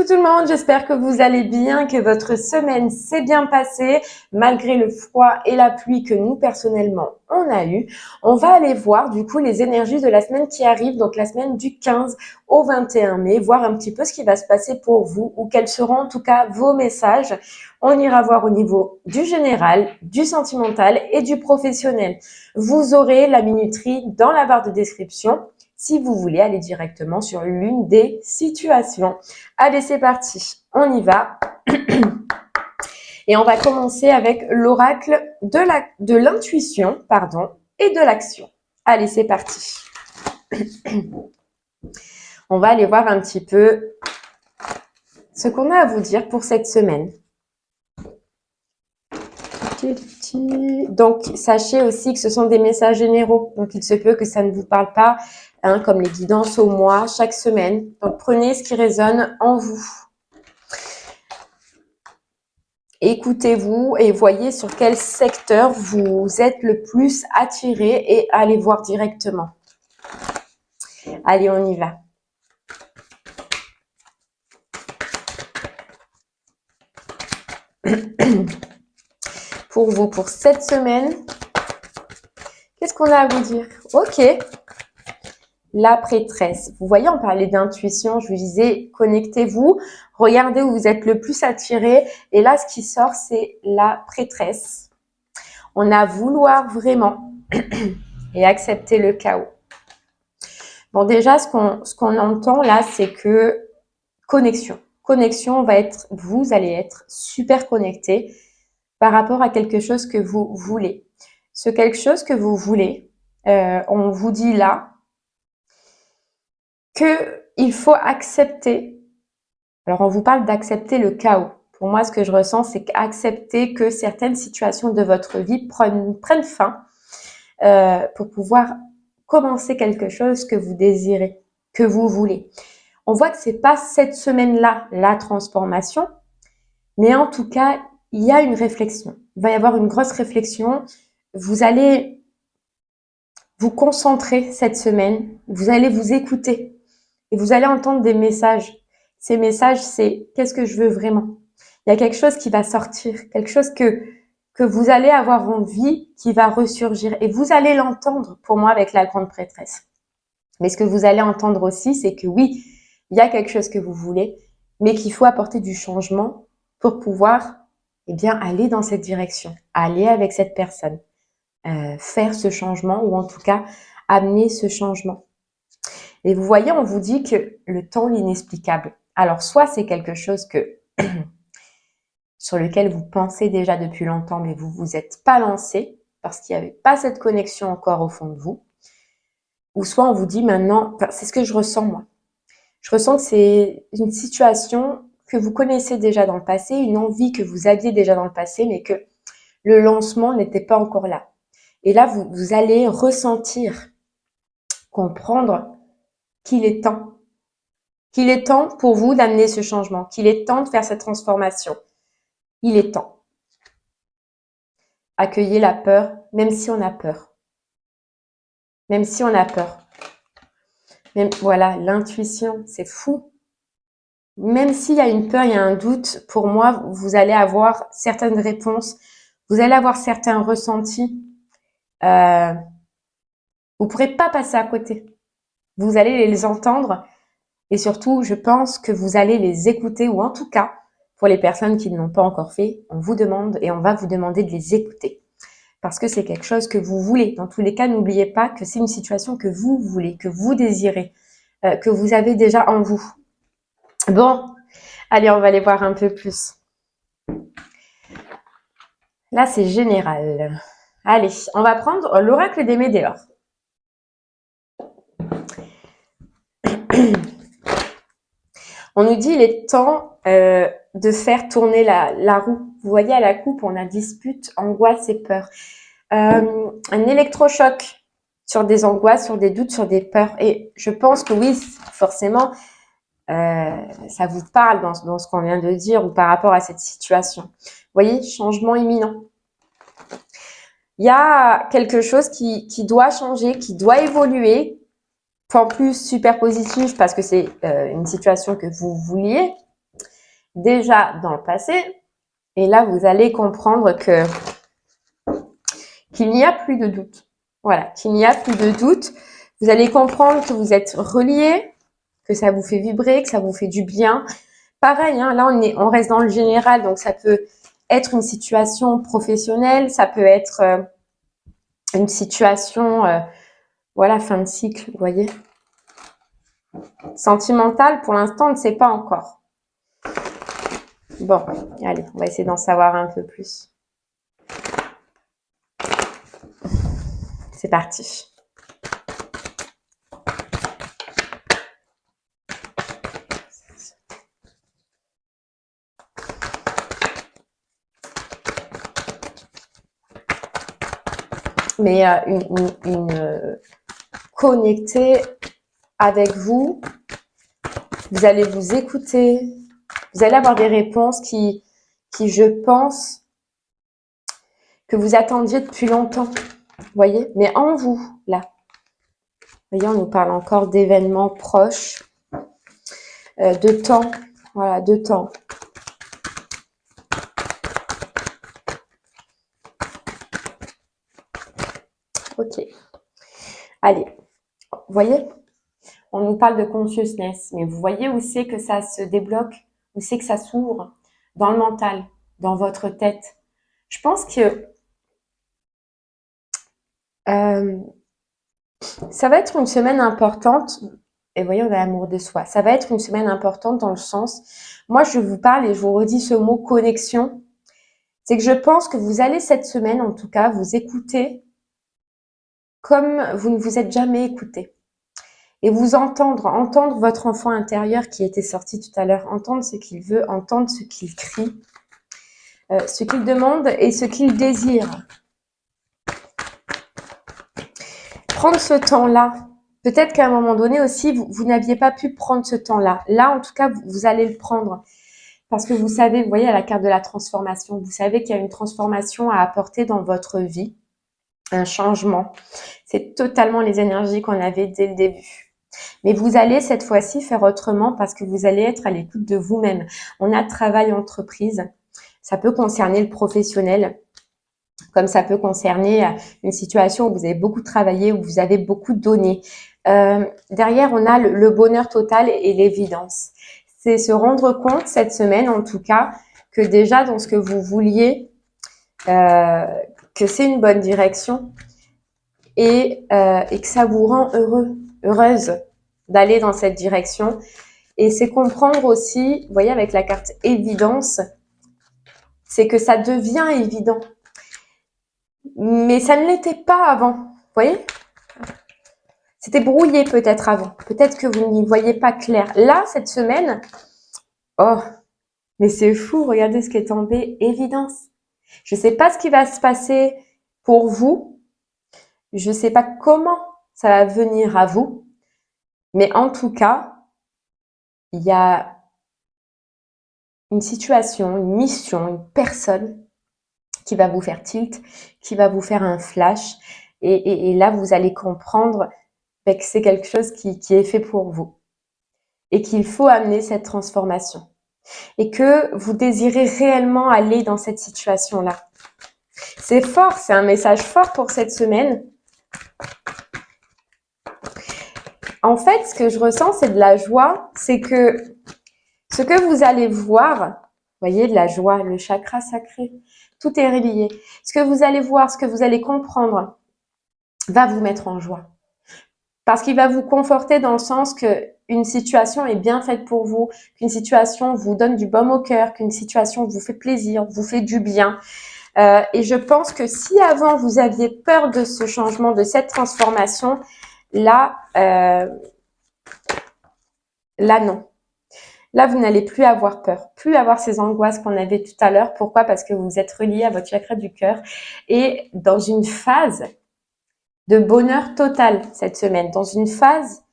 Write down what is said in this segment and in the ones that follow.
Coucou tout le monde, j'espère que vous allez bien, que votre semaine s'est bien passée malgré le froid et la pluie que nous personnellement on a eu. On va aller voir du coup les énergies de la semaine qui arrive, donc la semaine du 15 au 21 mai, voir un petit peu ce qui va se passer pour vous ou quels seront en tout cas vos messages. On ira voir au niveau du général, du sentimental et du professionnel. Vous aurez la minuterie dans la barre de description si vous voulez aller directement sur l'une des situations. Allez, c'est parti, on y va. Et on va commencer avec l'oracle de l'intuition, et de l'action. Allez, c'est parti. On va aller voir un petit peu ce qu'on a à vous dire pour cette semaine. Donc, sachez aussi que ce sont des messages généraux. Donc, il se peut que ça ne vous parle pas, comme les guidances au mois, chaque semaine. Donc, prenez ce qui résonne en vous. Écoutez-vous et voyez sur quel secteur vous êtes le plus attiré et allez voir directement. Allez, on y va. Pour vous, pour cette semaine, qu'est-ce qu'on a à vous dire? Ok. La prêtresse. Vous voyez, on parlait d'intuition, je vous disais, connectez-vous, regardez où vous êtes le plus attiré. Et là, ce qui sort, c'est la prêtresse. On a vouloir vraiment et accepter le chaos. Bon, déjà, ce qu'on entend là, c'est que connexion. Connexion va être, vous allez être super connecté par rapport à quelque chose que vous voulez. Ce quelque chose que vous voulez, on vous dit là qu'il faut accepter. Alors, on vous parle d'accepter le chaos. Pour moi, ce que je ressens, c'est accepter que certaines situations de votre vie prennent fin pour pouvoir commencer quelque chose que vous désirez, que vous voulez. On voit que c'est pas cette semaine-là la transformation, mais en tout cas, il y a une réflexion. Il va y avoir une grosse réflexion. Vous allez vous concentrer cette semaine. Vous allez vous écouter et vous allez entendre des messages. Ces messages, c'est qu'est-ce que je veux vraiment? Il y a quelque chose qui va sortir, quelque chose que vous allez avoir envie, qui va ressurgir. Et vous allez l'entendre, pour moi, avec la grande prêtresse. Mais ce que vous allez entendre aussi, c'est que oui, il y a quelque chose que vous voulez, mais qu'il faut apporter du changement pour pouvoir aller dans cette direction, aller avec cette personne, faire ce changement ou en tout cas amener ce changement. Et vous voyez, on vous dit que le temps, l'inexplicable. Alors, soit c'est quelque chose que sur lequel vous pensez déjà depuis longtemps, mais vous vous êtes pas lancé parce qu'il n'y avait pas cette connexion encore au fond de vous. Ou soit on vous dit maintenant, c'est ce que je ressens moi. Je ressens que c'est une situation que vous connaissez déjà dans le passé, une envie que vous aviez déjà dans le passé, mais que le lancement n'était pas encore là. Et là, vous allez ressentir, comprendre qu'il est temps. Qu'il est temps pour vous d'amener ce changement, qu'il est temps de faire cette transformation. Il est temps. Accueillez la peur, même si on a peur. Même si on a peur. Même, voilà, l'intuition, c'est fou. Même s'il y a une peur, il y a un doute, pour moi, vous allez avoir certaines réponses, vous allez avoir certains ressentis. Vous ne pourrez pas passer à côté. Vous allez les entendre et surtout, je pense que vous allez les écouter ou en tout cas, pour les personnes qui ne l'ont pas encore fait, on vous demande et on va vous demander de les écouter. Parce que c'est quelque chose que vous voulez. Dans tous les cas, n'oubliez pas que c'est une situation que vous voulez, que vous désirez, que vous avez déjà en vous. Bon, allez, on va aller voir un peu plus. Là, c'est général. Allez, on va prendre l'oracle des météores. On nous dit il est temps de faire tourner la roue. Vous voyez, à la coupe, on a dispute, angoisse et peur. Un électrochoc sur des angoisses, sur des doutes, sur des peurs. Et je pense que oui, forcément, ça vous parle dans ce qu'on vient de dire ou par rapport à cette situation. Vous voyez, changement imminent. Il y a quelque chose qui doit changer, qui doit évoluer. En plus, super positif parce que c'est une situation que vous vouliez. déjà dans le passé. Et là, vous allez comprendre qu'il n'y a plus de doute. Voilà, qu'il n'y a plus de doute. Vous allez comprendre que vous êtes reliés, que ça vous fait vibrer, que ça vous fait du bien. Pareil, hein, là, on reste dans le général, donc ça peut être une situation professionnelle, ça peut être une situation, voilà, fin de cycle, vous voyez. Sentimentale, pour l'instant, on ne sait pas encore. Bon, allez, on va essayer d'en savoir un peu plus. C'est parti. Mais connecter avec vous, vous allez vous écouter, vous allez avoir des réponses qui je pense, que vous attendiez depuis longtemps, vous voyez, mais en vous, là. Vous voyez, on nous parle encore d'événements proches, de temps, voilà, de temps. Ok. Allez, vous voyez, on nous parle de consciousness, mais vous voyez où c'est que ça se débloque, où c'est que ça s'ouvre, dans le mental, dans votre tête. Je pense que ça va être une semaine importante. Et voyez, on a l'amour de soi. Ça va être une semaine importante dans le sens, moi je vous parle et je vous redis ce mot connexion. C'est que je pense que vous allez cette semaine, en tout cas, vous écouter comme vous ne vous êtes jamais écouté. Et vous entendre votre enfant intérieur qui était sorti tout à l'heure, entendre ce qu'il veut, entendre ce qu'il crie, ce qu'il demande et ce qu'il désire. Prendre ce temps-là. Peut-être qu'à un moment donné aussi, vous n'aviez pas pu prendre ce temps-là. Là, en tout cas, vous allez le prendre. Parce que vous savez, vous voyez à la carte de la transformation, vous savez qu'il y a une transformation à apporter dans votre vie, un changement. C'est totalement les énergies qu'on avait dès le début. Mais vous allez cette fois-ci faire autrement parce que vous allez être à l'écoute de vous-même. On a travail entreprise. Ça peut concerner le professionnel, comme ça peut concerner une situation où vous avez beaucoup travaillé, où vous avez beaucoup donné. Derrière, on a le bonheur total et l'évidence. C'est se rendre compte cette semaine, en tout cas, que déjà dans ce que vous vouliez, que c'est une bonne direction et que ça vous rend heureuse d'aller dans cette direction. Et c'est comprendre aussi, vous voyez, avec la carte évidence, c'est que ça devient évident. Mais ça ne l'était pas avant, vous voyez? C'était brouillé peut-être avant. Peut-être que vous n'y voyez pas clair. Là, cette semaine, oh, mais c'est fou, regardez ce qui est tombé, évidence. Je ne sais pas ce qui va se passer pour vous. Je ne sais pas comment ça va venir à vous. Mais en tout cas, il y a une situation, une mission, une personne qui va vous faire tilt, qui va vous faire un flash. Et là, vous allez comprendre que c'est quelque chose qui est fait pour vous. Et qu'il faut amener cette transformation. Et que vous désirez réellement aller dans cette situation-là. C'est fort, c'est un message fort pour cette semaine. En fait, ce que je ressens, c'est de la joie. C'est que ce que vous allez voir, vous voyez, de la joie, le chakra sacré, tout est relié. Ce que vous allez voir, ce que vous allez comprendre, va vous mettre en joie. Parce qu'il va vous conforter dans le sens que une situation est bien faite pour vous, qu'une situation vous donne du baume au cœur, qu'une situation vous fait plaisir, vous fait du bien. Et je pense que si avant vous aviez peur de ce changement, de cette transformation, là non. Là, vous n'allez plus avoir peur, plus avoir ces angoisses qu'on avait tout à l'heure. Pourquoi? Parce que vous êtes relié à votre chakra du cœur et dans une phase de bonheur total cette semaine, dans une phase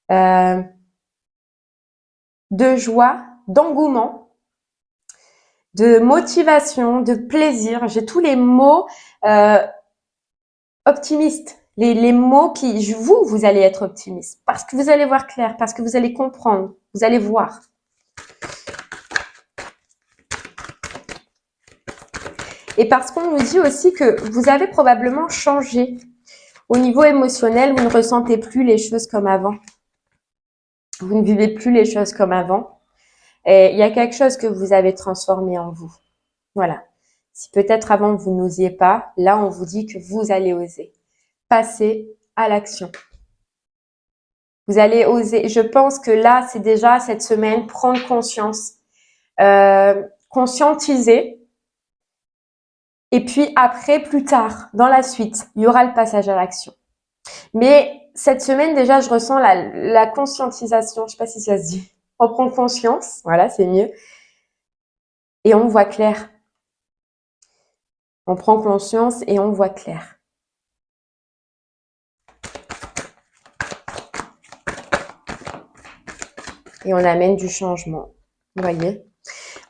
de joie, d'engouement, de motivation, de plaisir. J'ai tous les mots optimistes. Les mots qui, vous allez être optimiste parce que vous allez voir clair, parce que vous allez comprendre, vous allez voir. Et parce qu'on nous dit aussi que vous avez probablement changé. Au niveau émotionnel, vous ne ressentez plus les choses comme avant. Vous ne vivez plus les choses comme avant. Et il y a quelque chose que vous avez transformé en vous. Voilà. Si peut-être avant vous n'osiez pas, là on vous dit que vous allez oser. Passer à l'action. Vous allez oser. Je pense que là, c'est déjà cette semaine, prendre conscience, conscientiser. Et puis après, plus tard, dans la suite, il y aura le passage à l'action. Mais cette semaine, déjà, je ressens la conscientisation. Je sais pas si ça se dit. On prend conscience. Voilà, c'est mieux. Et on voit clair. On prend conscience et on voit clair. Et on amène du changement. Vous voyez ?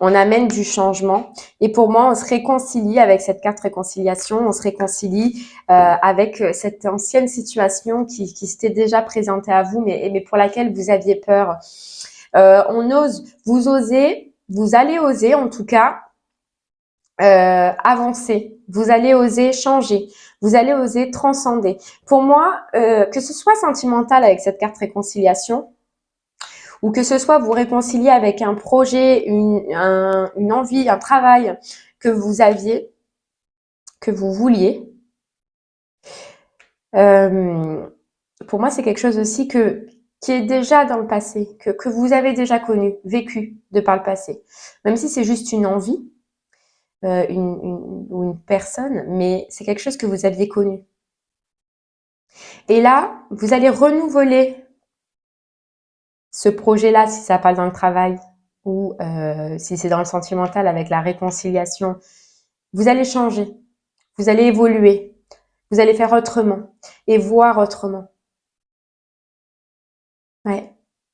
On amène du changement. Et pour moi, on se réconcilie avec cette carte réconciliation. On se réconcilie avec cette ancienne situation qui s'était déjà présentée à vous, mais pour laquelle vous aviez peur. On ose, vous osez, vous allez oser en tout cas avancer. Vous allez oser changer. Vous allez oser transcender. Pour moi, que ce soit sentimental avec cette carte réconciliation, ou que ce soit vous réconcilier avec un projet, une envie, un travail que vous aviez, que vous vouliez. Pour moi, c'est quelque chose aussi qui est déjà dans le passé, que vous avez déjà connu, vécu de par le passé. Même si c'est juste une envie, ou une personne, mais c'est quelque chose que vous aviez connu. Et là, vous allez renouveler ce projet-là, si ça parle dans le travail, ou si c'est dans le sentimental avec la réconciliation. Vous allez changer, vous allez évoluer, vous allez faire autrement et voir autrement. Ouais.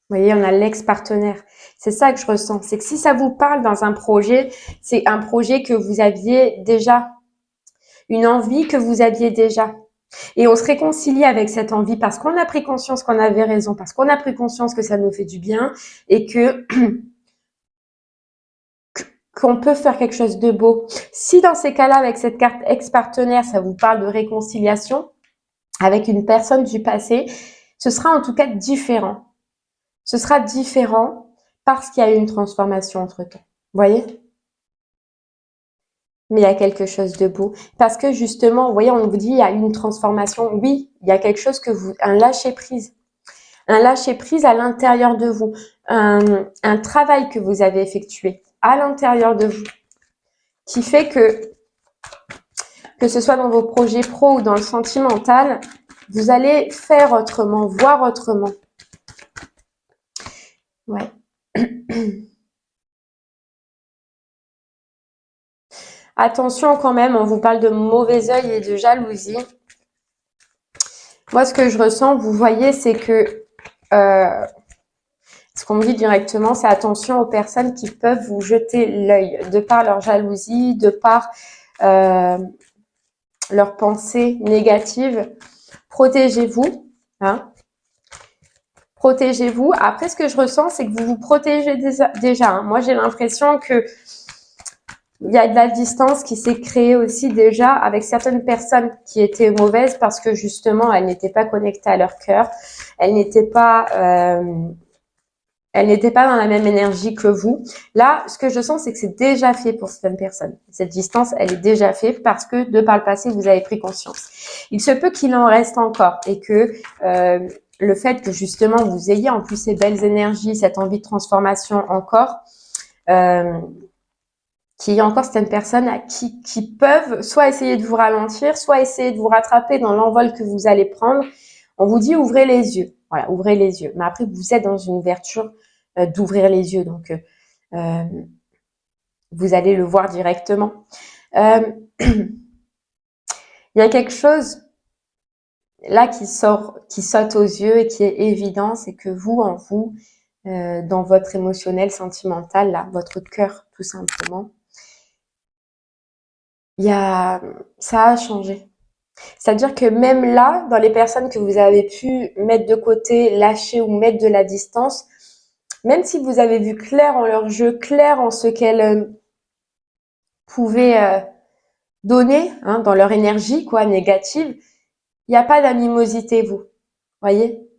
Vous voyez, on a l'ex-partenaire. C'est ça que je ressens. C'est que si ça vous parle dans un projet, c'est un projet que vous aviez déjà, une envie que vous aviez déjà. Et on se réconcilie avec cette envie parce qu'on a pris conscience qu'on avait raison, parce qu'on a pris conscience que ça nous fait du bien et qu'on peut faire quelque chose de beau. Si dans ces cas-là, avec cette carte ex-partenaire, ça vous parle de réconciliation avec une personne du passé, ce sera en tout cas différent. Ce sera différent parce qu'il y a eu une transformation entre-temps. Vous voyez ? Mais il y a quelque chose de beau. Parce que justement, vous voyez, on vous dit, il y a une transformation. Oui, il y a quelque chose un lâcher-prise. Un lâcher-prise à l'intérieur de vous. Un travail que vous avez effectué à l'intérieur de vous. Qui fait que ce soit dans vos projets pro ou dans le sentimental, vous allez faire autrement, voir autrement. Ouais. Attention quand même, on vous parle de mauvais œil et de jalousie. Moi, ce que je ressens, vous voyez, c'est que ce qu'on me dit directement, c'est attention aux personnes qui peuvent vous jeter l'œil de par leur jalousie, de par leurs pensées négatives. Protégez-vous, hein. Protégez-vous. Après, ce que je ressens, c'est que vous vous protégez déjà. Hein. Moi, j'ai l'impression que il y a de la distance qui s'est créée aussi déjà avec certaines personnes qui étaient mauvaises parce que justement, elles n'étaient pas connectées à leur cœur. Elles n'étaient pas dans la même énergie que vous. Là, ce que je sens, c'est que c'est déjà fait pour certaines personnes. Cette distance, elle est déjà faite parce que de par le passé, vous avez pris conscience. Il se peut qu'il en reste encore et que le fait que justement vous ayez en plus ces belles énergies, cette envie de transformation encore, qu'il y a encore certaines personnes qui peuvent soit essayer de vous ralentir, soit essayer de vous rattraper dans l'envol que vous allez prendre. On vous dit ouvrez les yeux. Voilà, ouvrez les yeux. Mais après, vous êtes dans une ouverture d'ouvrir les yeux. Donc, vous allez le voir directement. Il y a quelque chose là qui saute aux yeux et qui est évident, c'est que vous, en vous, dans votre émotionnel, sentimental, là, votre cœur, tout simplement, ça a changé. C'est-à-dire que même là, dans les personnes que vous avez pu mettre de côté, lâcher ou mettre de la distance, même si vous avez vu clair en leur jeu, clair en ce qu'elles pouvaient donner, hein, dans leur énergie, quoi, négative, il n'y a pas d'animosité, vous. Voyez?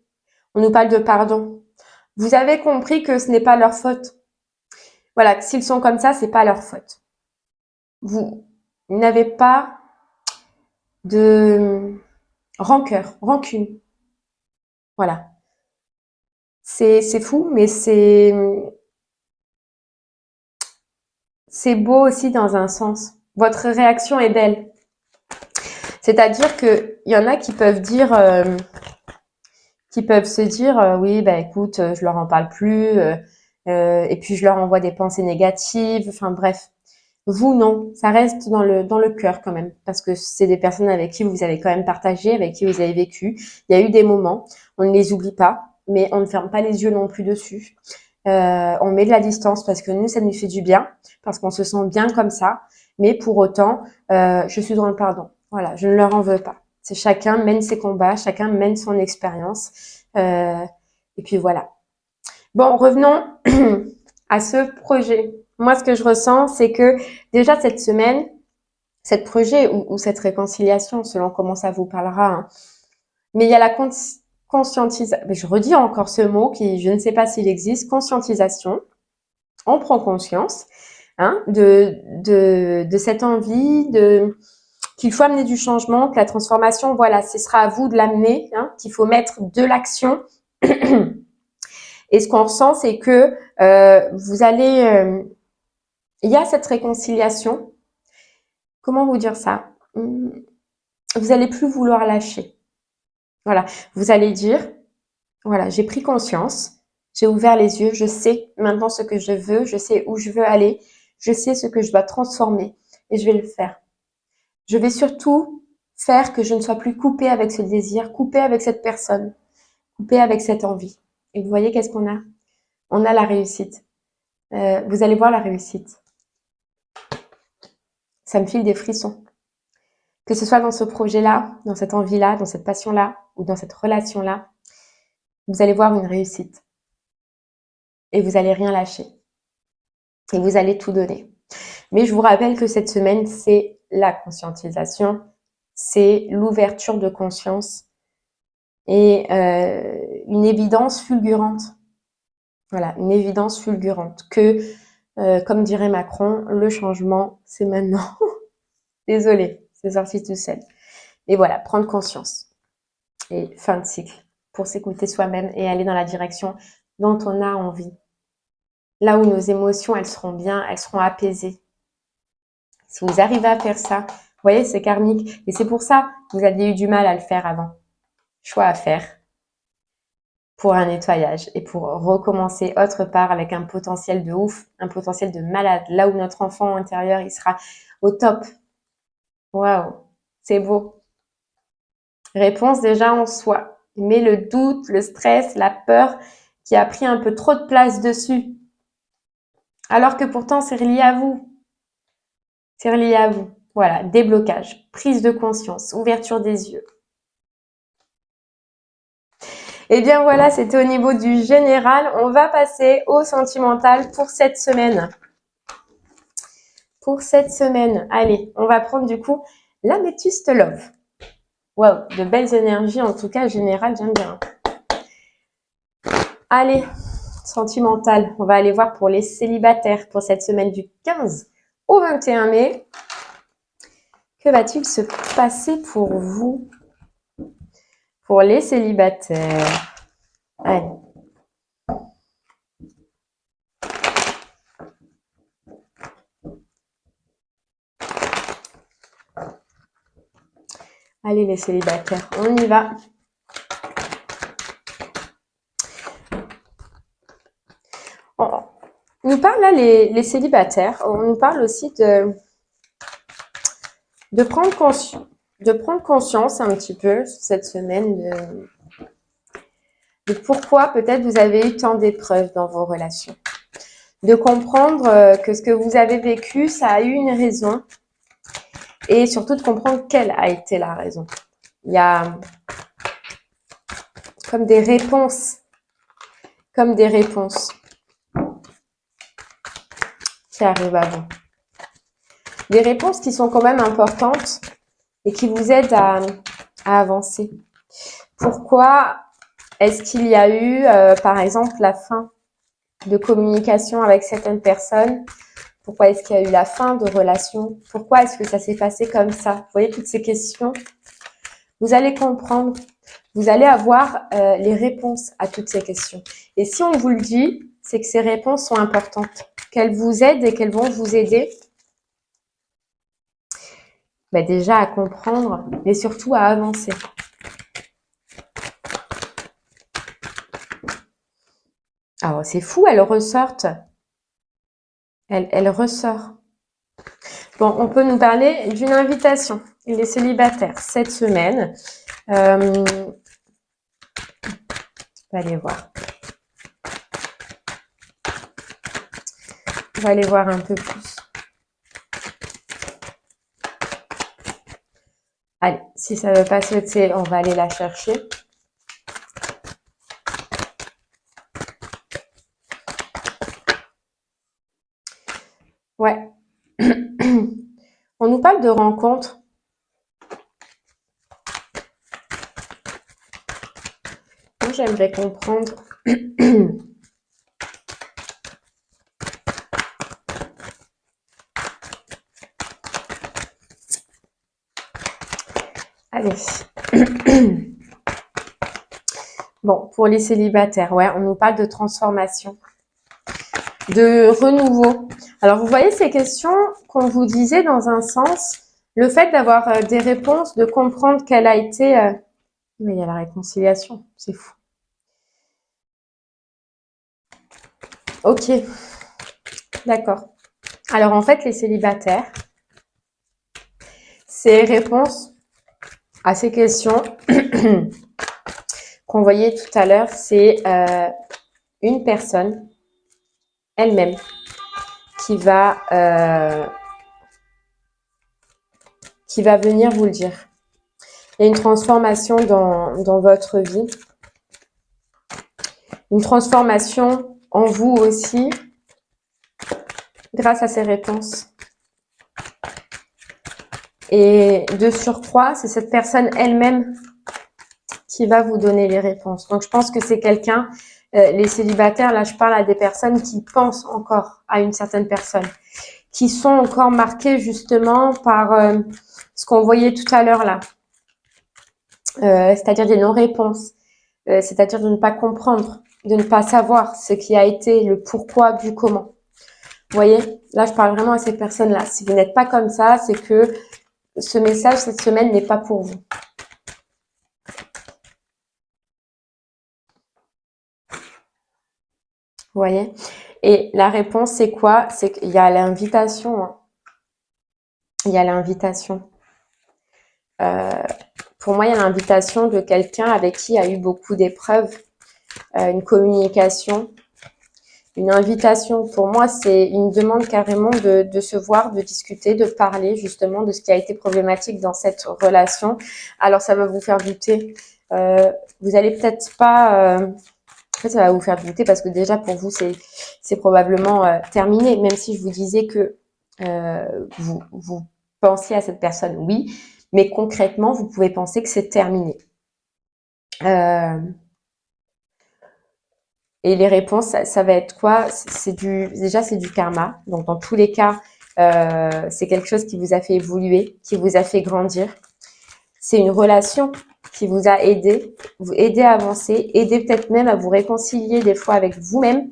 On nous parle de pardon. Vous avez compris que ce n'est pas leur faute. Voilà, que s'ils sont comme ça, c'est pas leur faute. Vous n'avez pas de rancœur, rancune. Voilà. C'est fou, mais c'est beau aussi dans un sens. Votre réaction est belle. C'est-à-dire que il y en a qui peuvent dire, qui peuvent se dire, oui, bah écoute, je leur en parle plus, et puis je leur envoie des pensées négatives. Enfin bref. Vous, non, ça reste dans le cœur quand même, parce que c'est des personnes avec qui vous avez quand même partagé, avec qui vous avez vécu. Il y a eu des moments, on ne les oublie pas, mais on ne ferme pas les yeux non plus dessus. On met de la distance parce que nous, ça nous fait du bien, parce qu'on se sent bien comme ça. Mais pour autant, je suis dans le pardon. Voilà, je ne leur en veux pas. C'est chacun mène ses combats, chacun mène son expérience. Et puis voilà. Bon, revenons à ce projet. Moi, ce que je ressens, c'est que déjà cette semaine, cette projet ou cette réconciliation, selon comment ça vous parlera, hein, mais il y a la conscientisation. Je redis encore ce mot qui, je ne sais pas s'il existe, conscientisation. On prend conscience, hein, de cette envie, qu'il faut amener du changement, que la transformation, voilà, ce sera à vous de l'amener, hein, qu'il faut mettre de l'action. Et ce qu'on ressent, c'est que vous allez, il y a cette réconciliation. Comment vous dire ça? Vous allez plus vouloir lâcher. Voilà, vous allez dire, voilà, j'ai pris conscience, j'ai ouvert les yeux, je sais maintenant ce que je veux, je sais où je veux aller, je sais ce que je dois transformer et je vais le faire. Je vais surtout faire que je ne sois plus coupée avec ce désir, coupée avec cette personne, coupée avec cette envie. Et vous voyez qu'est-ce qu'on a? On a la réussite. Vous allez voir la réussite. Ça me file des frissons. Que ce soit dans ce projet-là, dans cette envie-là, dans cette passion-là ou dans cette relation-là, vous allez voir une réussite. Et vous allez rien lâcher. Et vous allez tout donner. Mais je vous rappelle que cette semaine, c'est la conscientisation, c'est l'ouverture de conscience et une évidence fulgurante. Voilà, une évidence fulgurante que, comme dirait Macron, le changement, c'est maintenant. Désolée, c'est sorti tout seul. Et voilà, prendre conscience. Et fin de cycle. Pour s'écouter soi-même et aller dans la direction dont on a envie. Là où nos émotions, elles seront bien, elles seront apaisées. Si vous arrivez à faire ça, vous voyez, c'est karmique. Et c'est pour ça que vous aviez eu du mal à le faire avant. Choix à faire pour un nettoyage et pour recommencer autre part avec un potentiel de ouf, un potentiel de malade. Là où notre enfant intérieur, il sera au top. Waouh, c'est beau. Réponse déjà en soi. Mais le doute, le stress, la peur qui a pris un peu trop de place dessus. Alors que pourtant, c'est relié à vous. C'est relié à vous. Voilà, déblocage, prise de conscience, ouverture des yeux. Et bien voilà, c'était au niveau du général. On va passer au sentimental pour cette semaine. Pour cette semaine, allez, on va prendre du coup l'améthyste love. Wow, de belles énergies, en tout cas, général, j'aime bien. Allez, sentimental, on va aller voir pour les célibataires pour cette semaine du 15 au 21 mai. Que va-t-il se passer pour vous? Pour les célibataires. Allez. Allez les célibataires, on y va. On nous parle là, les célibataires, on nous parle aussi de prendre conscience un petit peu cette semaine de pourquoi peut-être vous avez eu tant d'épreuves dans vos relations. De comprendre que ce que vous avez vécu, ça a eu une raison. Et surtout de comprendre quelle a été la raison. Il y a comme des réponses qui arrivent à vous. Des réponses qui sont quand même importantes et qui vous aident à avancer. Pourquoi est-ce qu'il y a eu, par exemple, la fin de communication avec certaines personnes? Pourquoi est-ce qu'il y a eu la fin de relation? Pourquoi est-ce que ça s'est passé comme ça? Vous voyez, toutes ces questions, vous allez comprendre, vous allez avoir les réponses à toutes ces questions. Et si on vous le dit, c'est que ces réponses sont importantes, qu'elles vous aident et qu'elles vont vous aider déjà à comprendre, mais surtout à avancer. Alors, c'est fou, elles ressortent. Elle ressort. Bon, on peut nous parler d'une invitation. Les célibataires, cette semaine. On va aller voir. On va aller voir un peu plus. Allez, si ça ne veut pas sauter, on va aller la chercher. Ouais. On nous parle de rencontres. Moi, j'aimerais comprendre. Allez. Bon, pour les célibataires, ouais, on nous parle de transformation, de renouveau. Alors, vous voyez ces questions qu'on vous disait dans un sens, le fait d'avoir des réponses, de comprendre quelle a été... Mais il y a la réconciliation, c'est fou. Ok, d'accord. Alors, en fait, les célibataires, ces réponses à ces questions qu'on voyait tout à l'heure, c'est une personne elle-même qui va venir vous le dire. Il y a une transformation dans votre vie, une transformation en vous aussi, grâce à ces réponses. Et de surcroît, c'est cette personne elle-même qui va vous donner les réponses. Donc, je pense que c'est quelqu'un, les célibataires, là, je parle à des personnes qui pensent encore à une certaine personne, qui sont encore marquées justement par ce qu'on voyait tout à l'heure là, c'est-à-dire des non-réponses, c'est-à-dire de ne pas comprendre, de ne pas savoir ce qui a été, le pourquoi du comment. Vous voyez, là, je parle vraiment à ces personnes-là. Si vous n'êtes pas comme ça, c'est que ce message cette semaine n'est pas pour vous. Vous voyez? Et la réponse, c'est quoi? C'est qu'il y a l'invitation. Hein. Il y a l'invitation. Pour moi, il y a l'invitation de quelqu'un avec qui il y a eu beaucoup d'épreuves, une communication, une invitation. Pour moi, c'est une demande carrément de se voir, de discuter, de parler justement de ce qui a été problématique dans cette relation. Alors, ça va vous faire douter. Vous allez peut-être pas... En fait, ça va vous faire douter parce que déjà, pour vous, c'est probablement terminé. Même si je vous disais que vous pensiez à cette personne, oui. Mais concrètement, vous pouvez penser que c'est terminé. Et les réponses, ça va être quoi? Déjà, c'est du karma. Donc, dans tous les cas, c'est quelque chose qui vous a fait évoluer, qui vous a fait grandir. C'est une relation qui vous a aidé, vous aider à avancer, aider peut-être même à vous réconcilier des fois avec vous-même.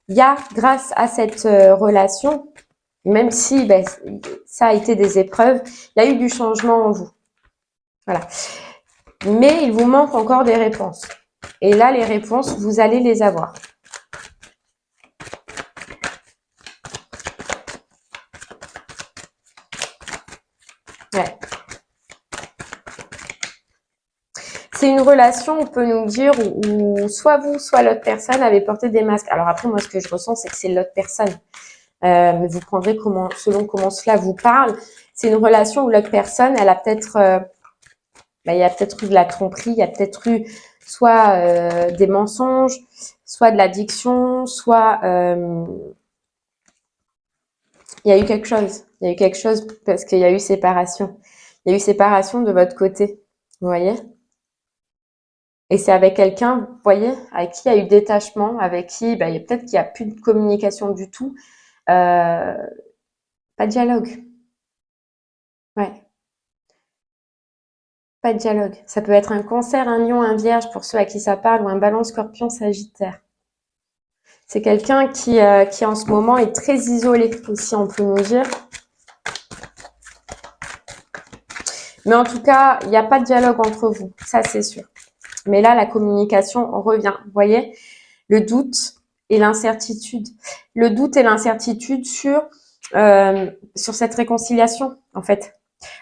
Il y a, grâce à cette relation, même si ça a été des épreuves, il y a eu du changement en vous. Voilà. Mais il vous manque encore des réponses. Et là, les réponses, vous allez les avoir. Ouais. C'est une relation, on peut nous dire, où soit vous, soit l'autre personne avait porté des masques. Alors après, moi, ce que je ressens, c'est que c'est l'autre personne. Mais vous prendrez selon comment cela vous parle. C'est une relation où l'autre personne, elle a peut-être... il y a peut-être eu de la tromperie, il y a peut-être eu soit des mensonges, soit de l'addiction, soit Il y a eu quelque chose. Il y a eu quelque chose parce qu'il y a eu séparation. Il y a eu séparation de votre côté. Vous voyez? Et c'est avec quelqu'un, vous voyez, avec qui il y a eu détachement, avec qui, bah, il y a peut-être qu'il n'y a plus de communication du tout. Pas de dialogue. Ouais, pas de dialogue. Ça peut être un cancer, un lion, un vierge pour ceux à qui ça parle, ou un balance, scorpion, sagittaire. C'est quelqu'un qui en ce moment est très isolé aussi, on peut nous dire. Mais en tout cas, il n'y a pas de dialogue entre vous, ça c'est sûr. Mais là, la communication revient, vous voyez, le doute et l'incertitude. Le doute et l'incertitude sur cette réconciliation, en fait.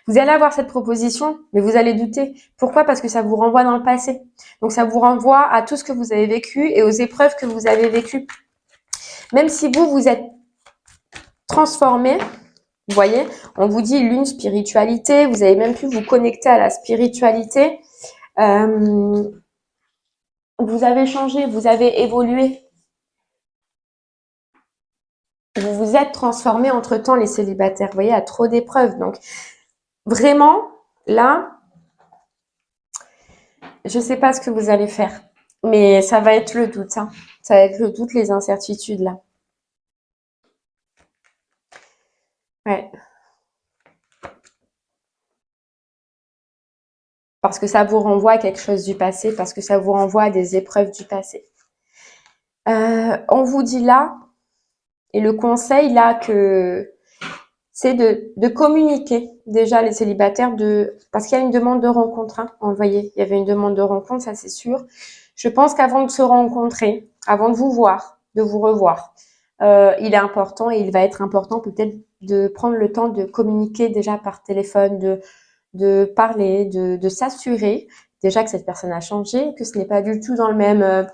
Vous allez avoir cette proposition, mais vous allez douter. Pourquoi? Parce que ça vous renvoie dans le passé. Donc, ça vous renvoie à tout ce que vous avez vécu et aux épreuves que vous avez vécues. Même si vous êtes transformé, vous voyez, on vous dit l'une spiritualité, vous avez même pu vous connecter à la spiritualité. Vous avez changé, vous avez évolué. Vous vous êtes transformé entre-temps, les célibataires. Vous voyez, il y a trop d'épreuves. Donc, vraiment, là, je ne sais pas ce que vous allez faire. Mais ça va être le doute. Hein. Ça va être le doute, les incertitudes, là. Ouais. Parce que ça vous renvoie à quelque chose du passé, parce que ça vous renvoie à des épreuves du passé. On vous dit là, et le conseil là, que c'est de communiquer déjà les célibataires, parce qu'il y a une demande de rencontre. Hein, on le voyait, il y avait une demande de rencontre, ça c'est sûr. Je pense qu'avant de se rencontrer, avant de vous voir, de vous revoir, il est important et il va être important peut-être de prendre le temps de communiquer déjà par téléphone, de parler, de s'assurer déjà que cette personne a changé, que ce n'est pas du tout dans le même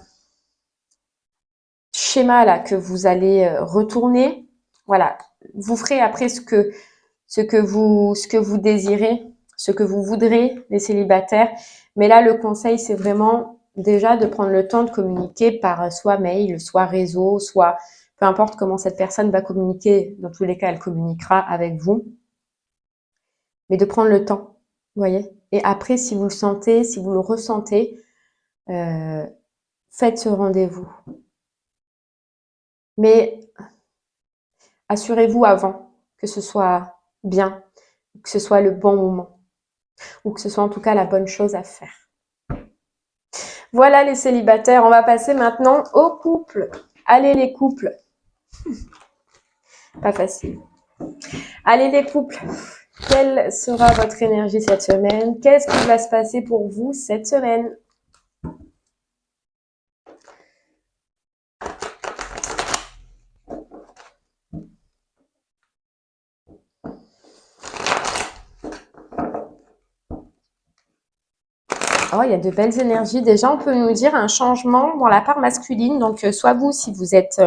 schéma là que vous allez retourner. Voilà, vous ferez après ce que vous désirez, ce que vous voudrez, les célibataires. Mais là, le conseil, c'est vraiment déjà de prendre le temps de communiquer par soit mail, soit réseau, soit peu importe comment cette personne va communiquer. Dans tous les cas, elle communiquera avec vous. Mais de prendre le temps, vous voyez. Et après, si vous le sentez, si vous le ressentez, faites ce rendez-vous. Mais assurez-vous avant que ce soit bien, que ce soit le bon moment, ou que ce soit en tout cas la bonne chose à faire. Voilà les célibataires, on va passer maintenant aux couples. Allez les couples. Pas facile. Allez les couples. Quelle sera votre énergie cette semaine? Qu'est-ce qui va se passer pour vous cette semaine? Oh, il y a de belles énergies. Déjà, on peut nous dire un changement dans la part masculine. Donc, soit vous, si vous êtes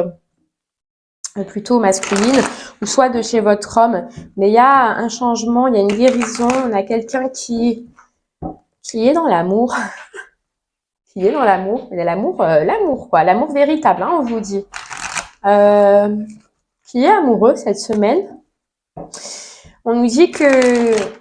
plutôt masculine, ou soit de chez votre homme. Mais il y a un changement, il y a une guérison. On a quelqu'un qui est dans l'amour. Qui est dans l'amour. Il y a l'amour, quoi. L'amour véritable, hein, on vous dit. Qui est amoureux cette semaine. On nous dit que...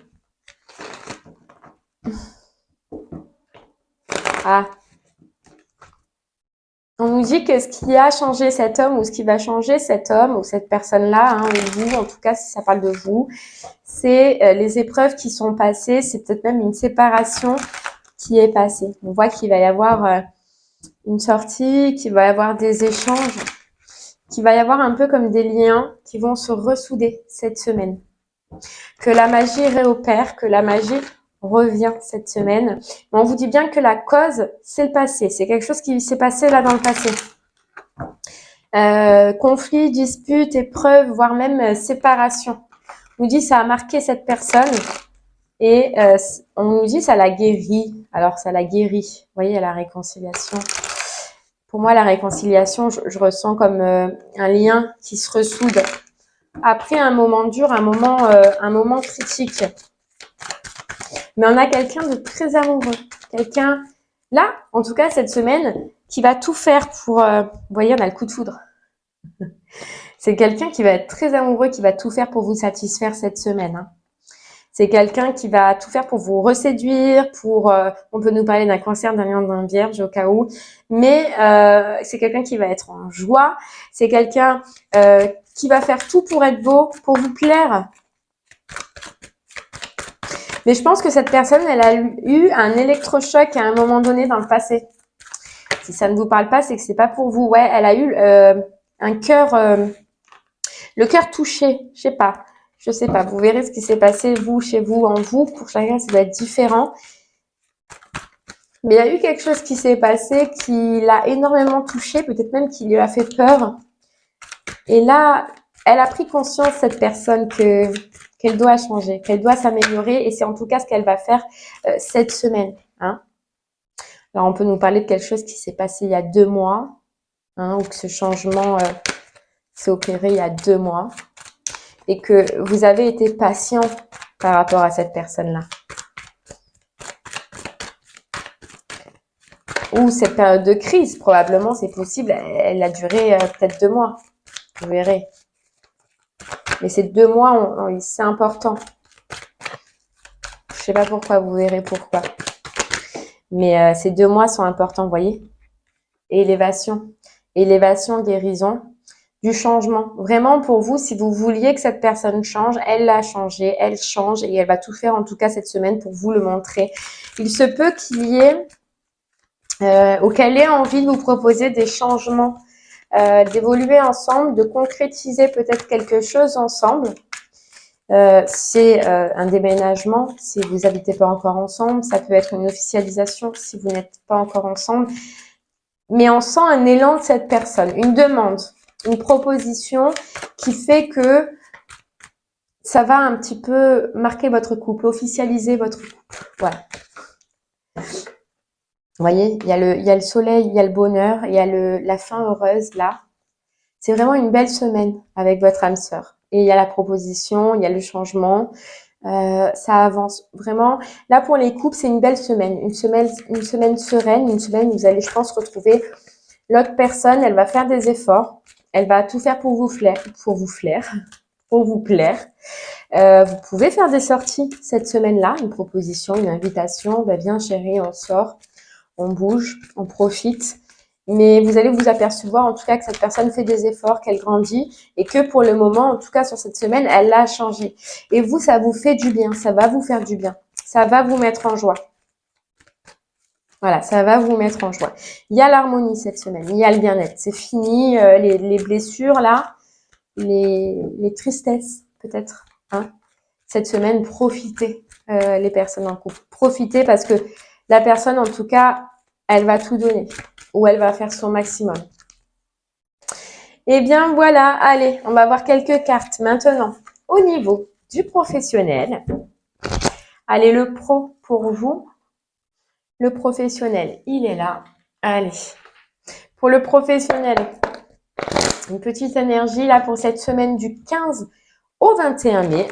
On nous dit que ce qui a changé cet homme ou ce qui va changer cet homme ou cette personne-là, hein, ou vous, en tout cas si ça parle de vous, c'est les épreuves qui sont passées, c'est peut-être même une séparation qui est passée. On voit qu'il va y avoir une sortie, qu'il va y avoir des échanges, qu'il va y avoir un peu comme des liens qui vont se ressouder cette semaine. Que la magie réopère, que la magie revient cette semaine. Mais on vous dit bien que la cause, c'est le passé. C'est quelque chose qui s'est passé là dans le passé. Conflit, dispute, épreuve, voire même séparation. On nous dit ça a marqué cette personne et on nous dit ça l'a guéri. Alors ça l'a guéri. Vous voyez, la réconciliation. Pour moi, la réconciliation, je ressens comme un lien qui se ressoude après un moment dur, un moment critique. Mais on a quelqu'un de très amoureux, quelqu'un là, en tout cas cette semaine, qui va tout faire pour. Vous voyez, on a le coup de foudre. C'est quelqu'un qui va être très amoureux, qui va tout faire pour vous satisfaire cette semaine. Hein. C'est quelqu'un qui va tout faire pour vous reséduire, on peut nous parler d'un cancer, d'un lion, d'un vierge au cas où, mais c'est quelqu'un qui va être en joie, c'est quelqu'un qui va faire tout pour être beau, pour vous plaire. Mais je pense que cette personne, elle a eu un électrochoc à un moment donné dans le passé. Si ça ne vous parle pas, c'est que c'est pas pour vous. Ouais, elle a eu un cœur, le cœur touché. Je sais pas. Vous verrez ce qui s'est passé vous, chez vous, en vous. Pour chacun, ça va être différent. Mais il y a eu quelque chose qui s'est passé qui l'a énormément touché, peut-être même qui lui a fait peur. Et là, elle a pris conscience, cette personne, qu'elle doit changer, qu'elle doit s'améliorer. Et c'est en tout cas ce qu'elle va faire cette semaine. Hein. Alors, on peut nous parler de quelque chose qui s'est passé il y a 2 mois, hein, ou que ce changement s'est opéré il y a 2 mois, et que vous avez été patient par rapport à cette personne-là. Ou cette période de crise, probablement, c'est possible, elle a duré peut-être 2 mois, vous verrez. Mais ces 2 mois, c'est important. Je sais pas pourquoi, vous verrez pourquoi. Mais ces 2 mois sont importants, vous voyez. Élévation, guérison, du changement. Vraiment, pour vous, si vous vouliez que cette personne change, elle l'a changé, elle change et elle va tout faire, en tout cas cette semaine, pour vous le montrer. Il se peut qu'il y ait, ou qu'elle ait envie de vous proposer des changements, d'évoluer ensemble, de concrétiser peut-être quelque chose ensemble. C'est un déménagement si vous n'habitez pas encore ensemble. Ça peut être une officialisation si vous n'êtes pas encore ensemble. Mais on sent un élan de cette personne, une demande, une proposition qui fait que ça va un petit peu marquer votre couple, officialiser votre couple. Voilà. Vous voyez, il y a le soleil, il y a le bonheur, il y a la fin heureuse là. C'est vraiment une belle semaine avec votre âme sœur. Et il y a la proposition, il y a le changement. Ça avance vraiment. Là pour les couples, c'est une belle semaine, une semaine sereine, une semaine où vous allez, je pense, retrouver l'autre personne. Elle va faire des efforts, elle va tout faire pour vous plaire. Vous pouvez faire des sorties cette semaine-là, une proposition, une invitation. Ben viens chérie, on sort, on bouge, on profite. Mais vous allez vous apercevoir en tout cas que cette personne fait des efforts, qu'elle grandit et que pour le moment, en tout cas sur cette semaine, elle a changé. Et vous, ça vous fait du bien, ça va vous faire du bien. Ça va vous mettre en joie. Voilà, ça va vous mettre en joie. Il y a l'harmonie cette semaine, il y a le bien-être. C'est fini, les blessures là, les tristesses peut-être. Hein. Cette semaine, profitez les personnes en couple. Profitez parce que la personne, en tout cas, elle va tout donner ou elle va faire son maximum. Eh bien, voilà. Allez, on va voir quelques cartes maintenant. Au niveau du professionnel, allez, le pro pour vous. Le professionnel, il est là. Allez. Pour le professionnel, une petite énergie là pour cette semaine du 15 au 21 mai.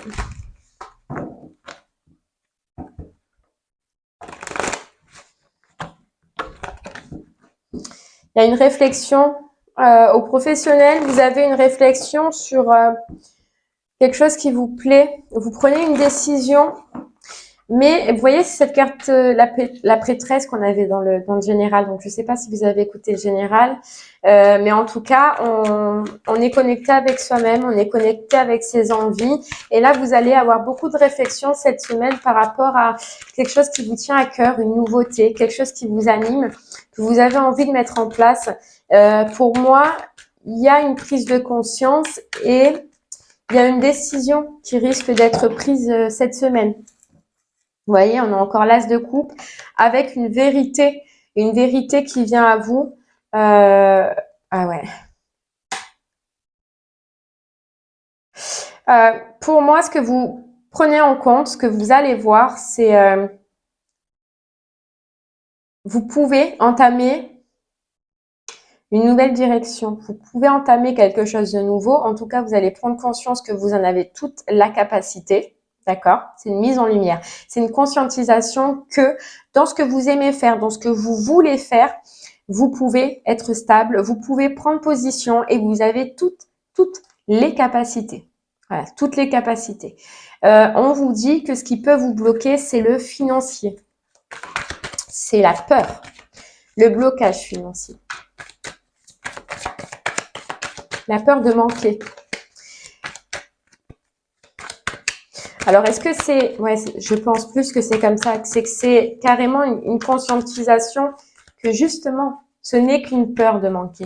Il y a une réflexion au professionnel. Vous avez une réflexion sur quelque chose qui vous plaît. Vous prenez une décision. Mais vous voyez, c'est cette carte, la prêtresse qu'on avait dans le général. Donc, je ne sais pas si vous avez écouté le général. Mais en tout cas, on est connecté avec soi-même. On est connecté avec ses envies. Et là, vous allez avoir beaucoup de réflexions cette semaine par rapport à quelque chose qui vous tient à cœur, une nouveauté, quelque chose qui vous anime, que vous avez envie de mettre en place. Pour moi, il y a une prise de conscience et il y a une décision qui risque d'être prise cette semaine. Vous voyez, on a encore l'as de coupe avec une vérité qui vient à vous. Ah ouais. Pour moi, ce que vous prenez en compte, ce que vous allez voir, c'est vous pouvez entamer une nouvelle direction. Vous pouvez entamer quelque chose de nouveau. En tout cas, vous allez prendre conscience que vous en avez toute la capacité. D'accord? C'est une mise en lumière. C'est une conscientisation que dans ce que vous aimez faire, dans ce que vous voulez faire, vous pouvez être stable, vous pouvez prendre position et vous avez toute les capacités. Voilà, toutes les capacités. On vous dit que ce qui peut vous bloquer, c'est le financier. C'est la peur, le blocage financier. La peur de manquer. Alors, est-ce que c'est... Ouais, je pense plus que c'est comme ça. C'est que c'est carrément une conscientisation que justement, ce n'est qu'une peur de manquer.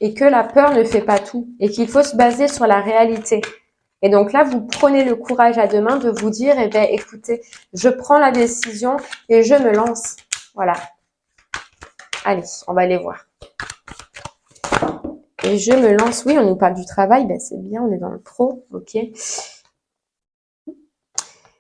Et que la peur ne fait pas tout. Et qu'il faut se baser sur la réalité. Et donc là, vous prenez le courage à deux mains de vous dire, eh bien, écoutez, je prends la décision et je me lance. Voilà. Allez, on va aller voir. Et je me lance. Oui, on nous parle du travail. Ben, c'est bien, on est dans le pro. OK.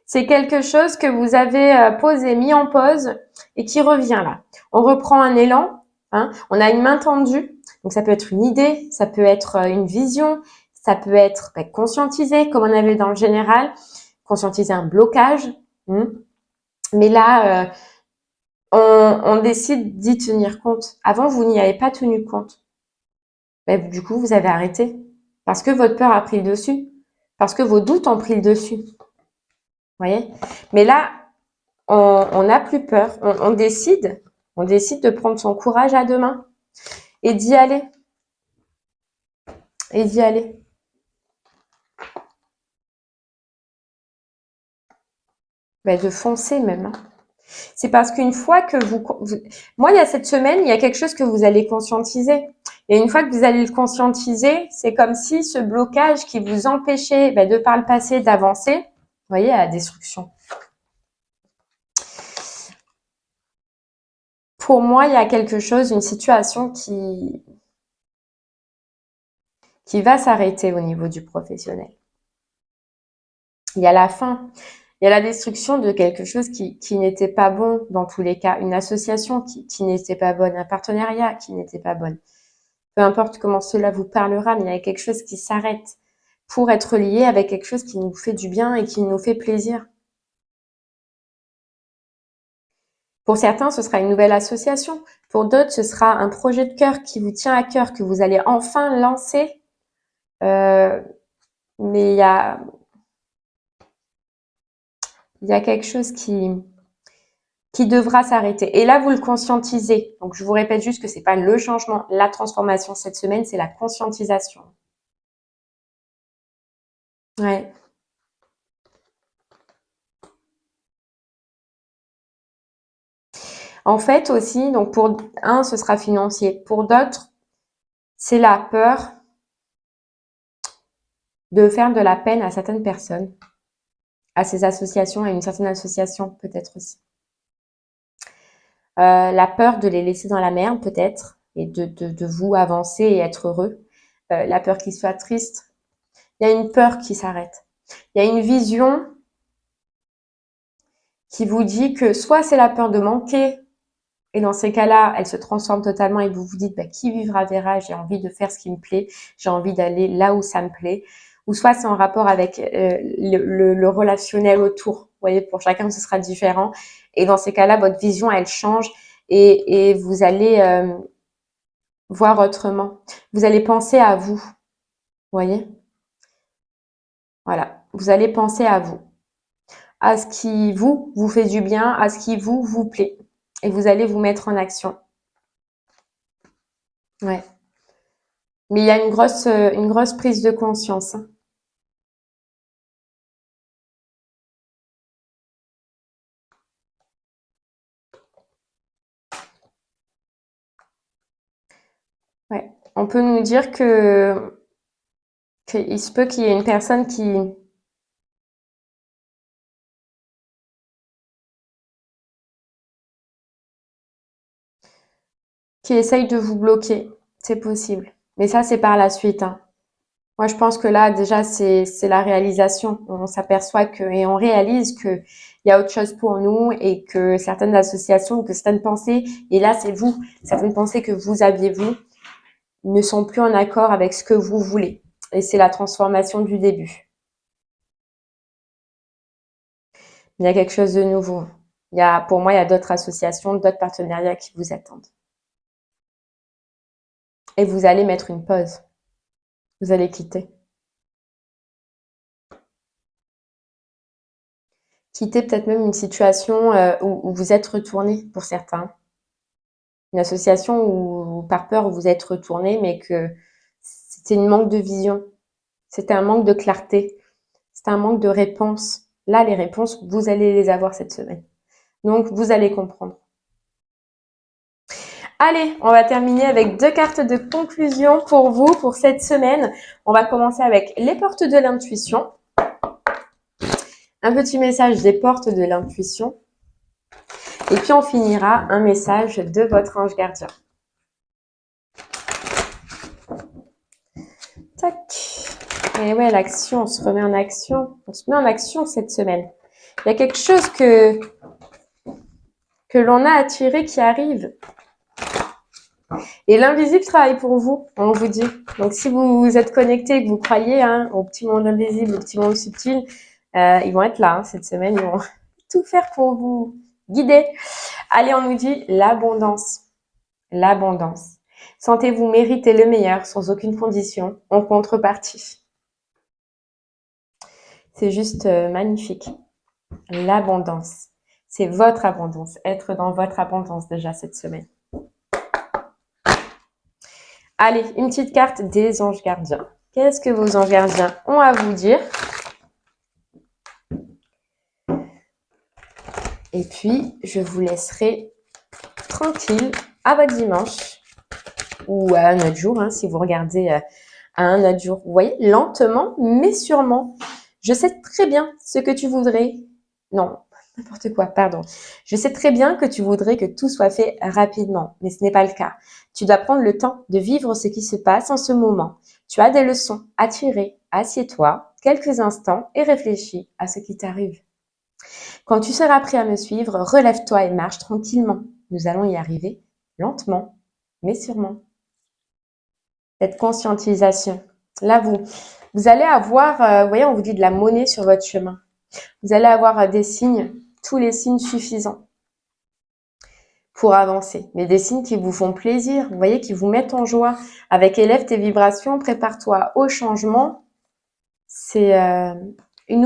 C'est quelque chose que vous avez posé, mis en pause et qui revient là. On reprend un élan. Hein, on a une main tendue. Donc, ça peut être une idée, ça peut être une vision, ça peut être conscientiser, comme on avait dans le général, conscientiser un blocage. Mais là, on décide d'y tenir compte. Avant, vous n'y avez pas tenu compte. Ben, du coup, vous avez arrêté. Parce que votre peur a pris le dessus. Parce que vos doutes ont pris le dessus. Vous voyez? Mais là, on n'a plus peur. On décide de prendre son courage à deux mains et d'y aller. Et d'y aller. Ben, de foncer même. Hein. C'est parce qu'une fois que moi, il y a cette semaine, il y a quelque chose que vous allez conscientiser. Et une fois que vous allez le conscientiser, c'est comme si ce blocage qui vous empêchait, de par le passé, d'avancer, vous voyez, à la destruction. Pour moi, il y a quelque chose, une situation qui va s'arrêter au niveau du professionnel. Il y a la fin. Il y a la destruction de quelque chose qui n'était pas bon dans tous les cas. Une association qui n'était pas bonne, un partenariat qui n'était pas bon. Peu importe comment cela vous parlera, mais il y a quelque chose qui s'arrête pour être lié avec quelque chose qui nous fait du bien et qui nous fait plaisir. Pour certains, ce sera une nouvelle association. Pour d'autres, ce sera un projet de cœur qui vous tient à cœur, que vous allez enfin lancer. Mais il y a quelque chose qui devra s'arrêter. Et là, vous le conscientisez. Donc, je vous répète juste que c'est pas le changement, la transformation cette semaine, c'est la conscientisation. Ouais. En fait aussi, donc pour un, ce sera financier. Pour d'autres, c'est la peur de faire de la peine à certaines personnes, à ces associations, à une certaine association peut-être aussi. La peur de les laisser dans la merde peut-être, et de vous avancer et être heureux. La peur qu'ils soient tristes. Il y a une peur qui s'arrête. Il y a une vision qui vous dit que soit c'est la peur de manquer, et dans ces cas-là, elle se transforme totalement et vous vous dites, qui vivra verra, j'ai envie de faire ce qui me plaît, j'ai envie d'aller là où ça me plaît. Ou soit c'est en rapport avec le relationnel autour. Vous voyez, pour chacun, ce sera différent. Et dans ces cas-là, votre vision, elle change et vous allez voir autrement. Vous allez penser à vous. Vous voyez? Voilà. Vous allez penser à vous. À ce qui vous fait du bien, à ce qui vous plaît. Et vous allez vous mettre en action. Ouais. Mais il y a une grosse prise de conscience. Hein. Ouais. On peut nous dire qu'il se peut qu'il y ait une personne qui essaye de vous bloquer. C'est possible. Mais ça, c'est par la suite. Hein. Moi, je pense que là, déjà, c'est la réalisation. On s'aperçoit et on réalise que il y a autre chose pour nous et que certaines associations, que certaines pensées, et là, c'est vous, certaines pensées que vous aviez vous, ne sont plus en accord avec ce que vous voulez. Et c'est la transformation du début. Il y a quelque chose de nouveau. Pour moi, il y a d'autres associations, d'autres partenariats qui vous attendent. Et vous allez mettre une pause. Vous allez quitter. Quitter peut-être même une situation où vous êtes retourné pour certains. Une association où par peur vous êtes retourné, mais que c'était une manque de vision. C'était un manque de clarté. C'était un manque de réponses. Là, les réponses, vous allez les avoir cette semaine. Donc, vous allez comprendre. Allez, on va terminer avec 2 cartes de conclusion pour vous pour cette semaine. On va commencer avec les portes de l'intuition. Un petit message des portes de l'intuition. Et puis, on finira un message de votre ange gardien. Tac. Et ouais, l'action, on se remet en action. On se met en action cette semaine. Il y a quelque chose que l'on a attiré qui arrive. Et l'invisible travaille pour vous, on vous dit. Donc, si vous êtes connecté et que vous croyez au petit monde invisible, au petit monde subtil, ils vont être là cette semaine. Ils vont tout faire pour vous guider. Allez, on nous dit l'abondance. L'abondance. Sentez-vous mériter le meilleur sans aucune condition, en contrepartie. C'est juste magnifique. L'abondance. C'est votre abondance. Être dans votre abondance déjà cette semaine. Allez, une petite carte des anges gardiens. Qu'est-ce que vos anges gardiens ont à vous dire? Et puis, je vous laisserai tranquille à votre dimanche ou à un autre jour, si vous regardez à un autre jour. Vous voyez, lentement, mais sûrement. Je sais très bien ce que tu voudrais. Non, n'importe quoi, pardon. Je sais très bien que tu voudrais que tout soit fait rapidement, mais ce n'est pas le cas. Tu dois prendre le temps de vivre ce qui se passe en ce moment. Tu as des leçons à tirer. Assieds-toi quelques instants et réfléchis à ce qui t'arrive. Quand tu seras prêt à me suivre, relève-toi et marche tranquillement. Nous allons y arriver lentement, mais sûrement. Cette conscientisation. Là, vous allez avoir, vous voyez, on vous dit de la monnaie sur votre chemin. Vous allez avoir des signes, tous les signes suffisants pour avancer. Mais des signes qui vous font plaisir, vous voyez, qui vous mettent en joie. Avec élève tes vibrations, prépare-toi au changement. C'est une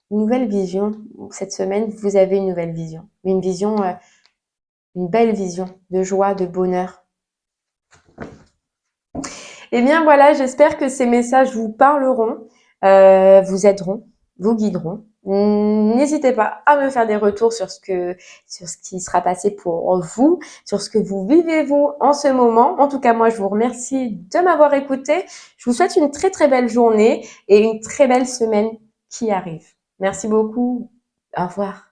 nouvelle vision. Cette semaine, vous avez une nouvelle vision. Une vision, une belle vision de joie, de bonheur. Eh bien voilà, j'espère que ces messages vous parleront, vous aideront, vous guideront. N'hésitez pas à me faire des retours sur ce qui sera passé pour vous, sur ce que vous vivez vous en ce moment. En tout cas, moi, je vous remercie de m'avoir écouté. Je vous souhaite une très très belle journée et une très belle semaine qui arrive. Merci beaucoup. Au revoir.